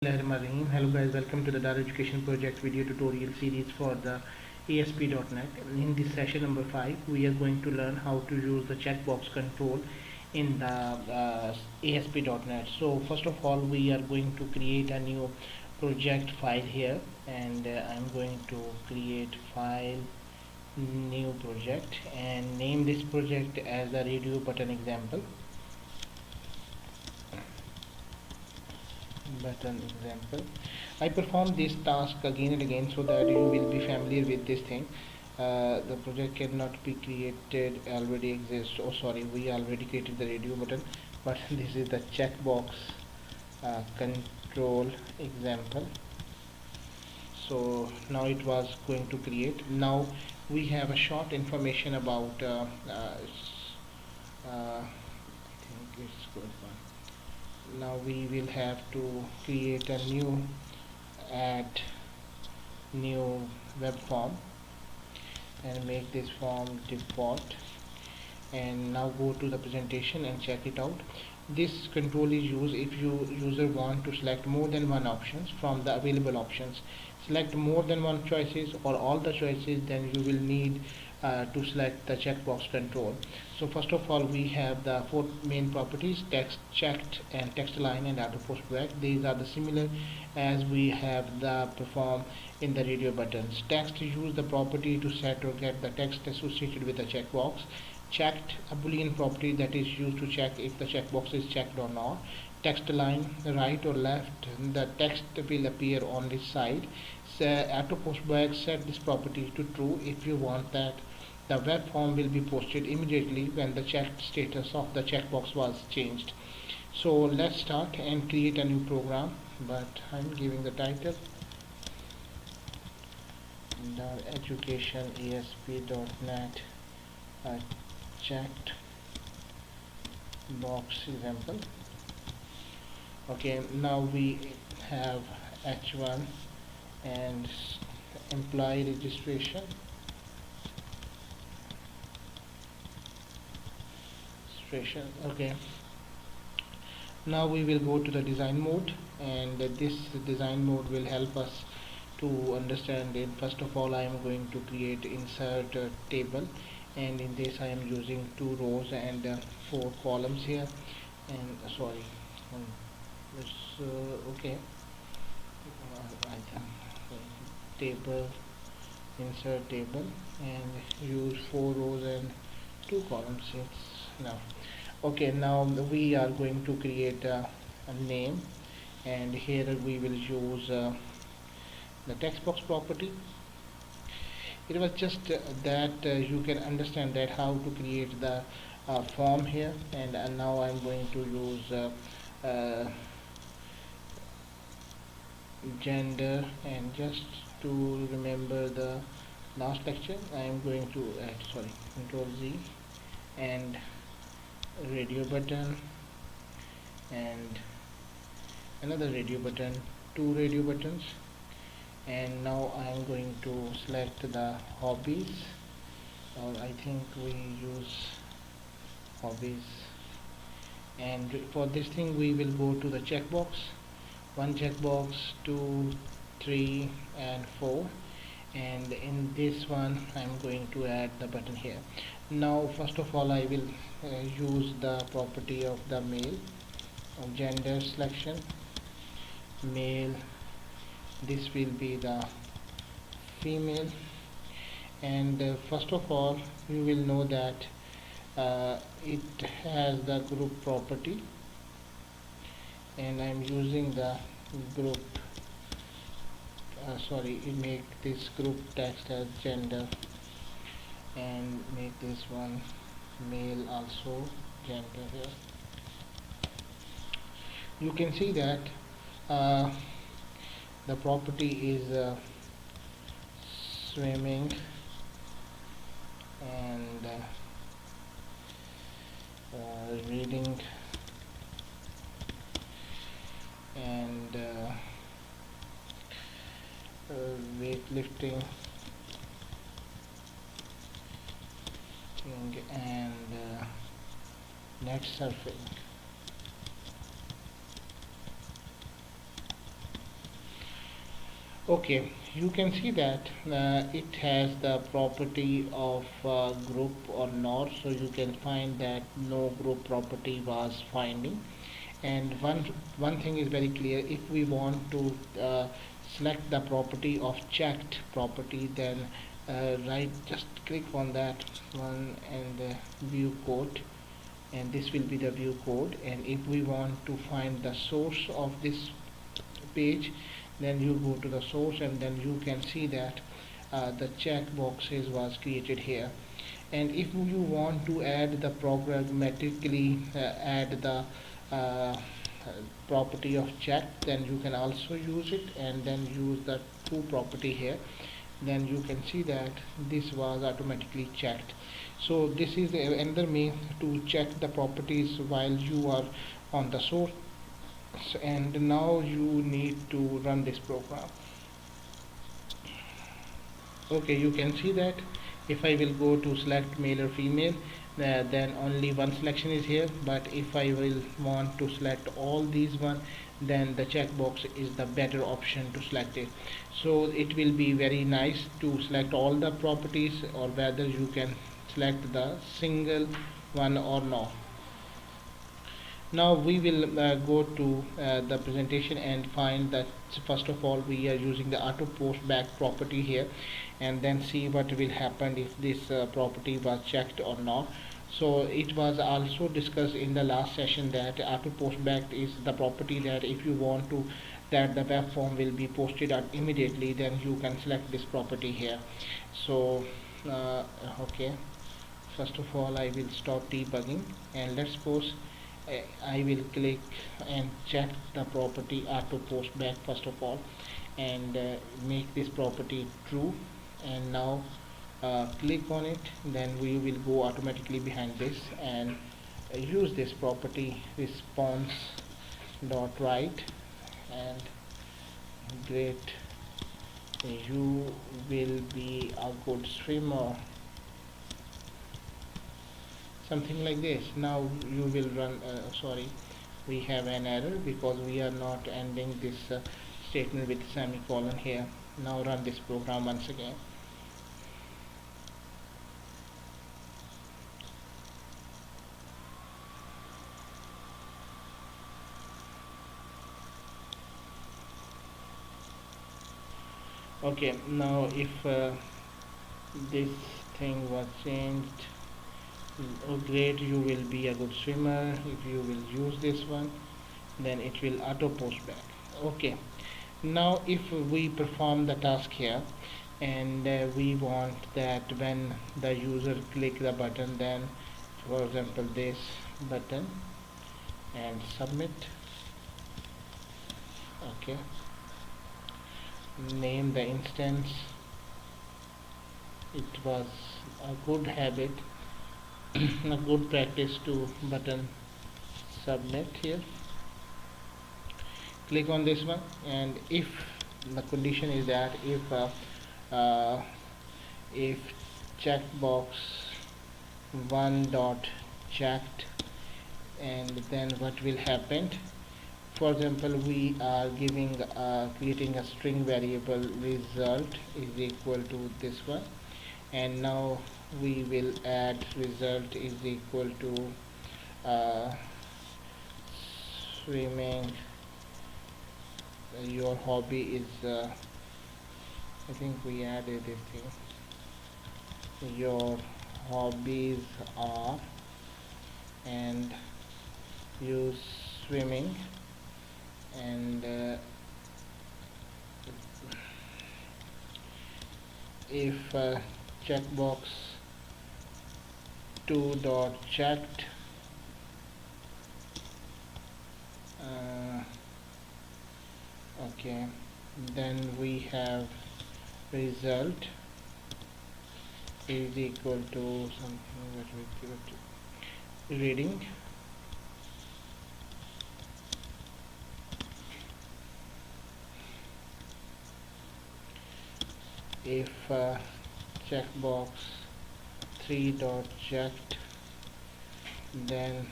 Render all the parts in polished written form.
Bismillahirrahmanirrahim. Hello guys, welcome to the Data Education Project video tutorial series for the ASP.NET. In this session number 5, we are going to learn how to use the checkbox control in the ASP.NET. So first of all, we are going to create a new project file here, and I'm going to create file new project and name this project as the radio button example. I perform this task again and again so that you will be familiar with this thing. The project cannot be created, already exists. Oh sorry, we already created the radio button, but this is the checkbox control example. So now it was going to create. Now we have a short information about I think it's good one. Now we will have to create a add new web form and make this form default, and now go to the presentation and check it out. This control is used if user want to select more than one options from the available options. Select more than one choices or all the choices, then you will need to select the checkbox control. So first of all, we have the four main properties: text, checked, and text align, and auto post back. These are the similar as we have the perform in the radio buttons. Text, use the property to set or get the text associated with the checkbox. Checked, a boolean property that is used to check if the checkbox is checked or not. Text align, right or left, the text will appear on this side. Auto post back, set this property to true if you want that the web form will be posted immediately when the checked status of the checkbox was changed. So let's start and create a new program, but I'm giving the title the education ASP.NET checked box example. Okay, now we have h1 and employee registration. Okay, now we will go to the design mode, and this design mode will help us to understand it. First of all, I am going to create insert table, and in this I am using 2 rows and 4 columns here, and sorry, this okay, I think table, insert table, and use 4 rows and 2 columns. It's now okay. Now we are going to create a name, and here we will use the text box property. It was just that you can understand that how to create the form here, and now I'm going to use gender, and just to remember the last lecture I am going to add, sorry, control Z, and radio button, and another radio button, 2 radio buttons, and now I am going to select the hobbies, or I think we use hobbies, and for this thing we will go to the checkbox. 1 checkbox, 2, 3, and 4, and in this one I'm going to add the button here. Now first of all, I will use the property of the male, gender selection, male, this will be the female, and first of all you will know that it has the group property, and I'm using the group make this group text as gender, and make this one male also gender here. You can see that the property is swimming, and reading, and weightlifting, and net surfing. Okay, you can see that it has the property of group or not, so you can find that no group property was finding. And one thing is very clear: if we want to select the property of checked property, then right, just click on that one and view code, and this will be the view code. And if we want to find the source of this page, then you go to the source, and then you can see that the checkboxes was created here. And if you want to add the programmatically add the uh, property of check, then you can also use it, and then use the true property here. Then you can see that this was automatically checked. So this is another mean to check the properties while you are on the source. And now you need to run this program. Okay, you can see that if I will go to select male or female, then only one selection is here. But if I will want to select all these one, then the checkbox is the better option to select it. So it will be very nice to select all the properties, or whether you can select the single one or not. Now we will go to the presentation and find that first of all we are using the auto post back property here, and then see what will happen if this property was checked or not. So it was also discussed in the last session that auto post back is the property that if you want to that the web form will be posted immediately, then you can select this property here. So uh, okay, first of all I will stop debugging, and let's suppose I will click and check the property auto post back first of all, and make this property true. And now click on it, then we will go automatically behind this and use this property response dot write, and great, you will be a good swimmer, something like this. Now you will run sorry, we have an error because we are not ending this statement with semicolon here. Now run this program once again. Okay, now if this thing was changed, oh great, you will be a good swimmer, if you will use this one, then it will auto post back. Okay, now if we perform the task here, and we want that when the user click the button, then for example this button, and submit. Okay, name the instance. It was a good habit a good practice to button submit here. Click on this one, and if the condition is that uh, if checkbox one dot checked, and then what will happen, for example we are giving creating a string variable result is equal to this one, and now we will add result is equal to uh, swimming. Your hobby is I think we added this thing, your hobbies are, and use swimming, and if checkbox 2 dot checked, uh, okay, then we have result is equal to something that we give it to reading. If checkbox 3 dot checked, then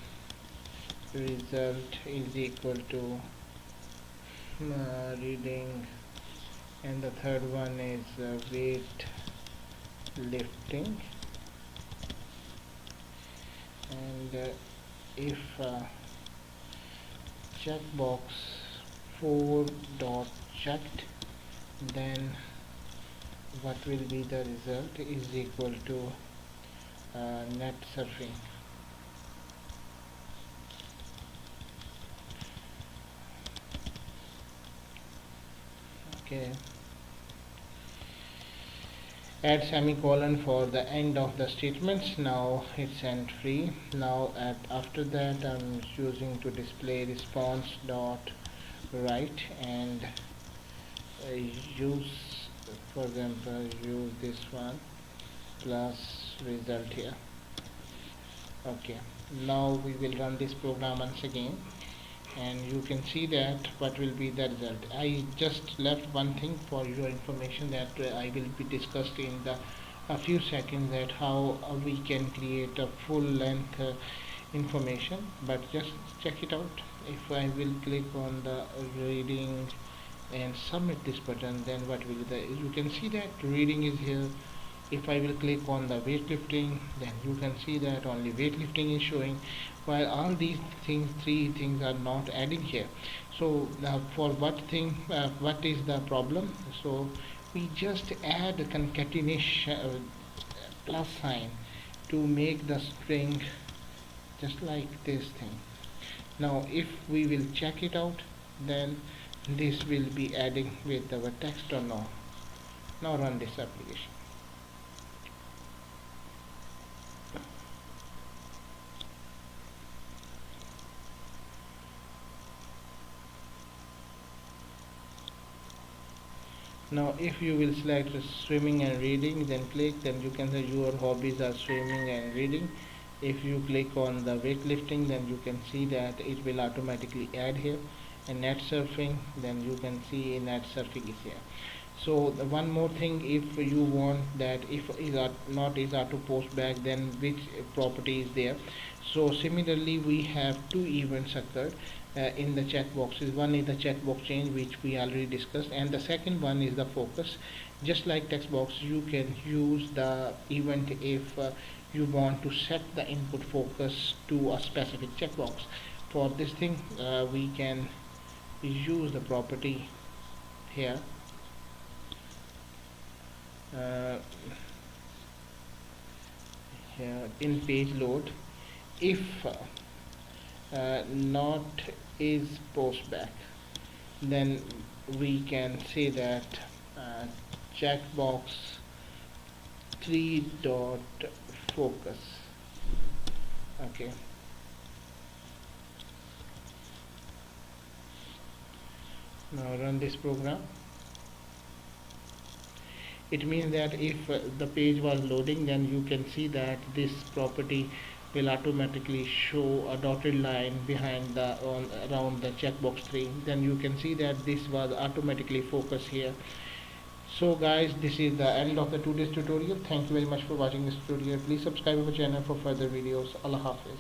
result is equal to reading and the third one is weight lifting. And if checkbox 4 dot checked, then what will be the result is equal to net surfing. Okay, add semicolon for the end of the statements. Now it's end free. Now after that I'm choosing to display response dot write, and use, for example, use this one plus result here. Okay, now we will run this program once again, and you can see that what will be the result. I just left one thing for your information that I will be discussed in the a few seconds, that how we can create a full length information, but just check it out. If I will click on the reading and submit this button, then what will be the, you can see that reading is here. If I will click on the weightlifting, then you can see that only weightlifting is showing, while all these things, three things, are not adding here. So for what is the problem? So we just add a concatenation plus sign to make the string just like this thing. Now if we will check it out, then this will be adding with our text or no. Now run this application. Now if you will select swimming and reading, then click, then you can say your hobbies are swimming and reading. If you click on the weightlifting, then you can see that it will automatically add here. And net surfing, then you can see net surfing is here. So the one more thing, if you want that if is not is auto post back, then which property is there. So similarly we have two events occurred in the checkboxes. One is the checkbox change, which we already discussed, and the second one is the focus. Just like text box, you can use the event if you want to set the input focus to a specific checkbox. For this thing we can use the property here, here in page load. If not is post back, then we can say that checkbox 3 dot focus. Okay, now run this program. It means that if the page was loading, then you can see that this property will automatically show a dotted line behind the around the checkbox 3. Then you can see that this was automatically focused here. So guys, this is the end of the today's tutorial. Thank you very much for watching this tutorial. Please subscribe our channel for further videos. Allah Hafiz.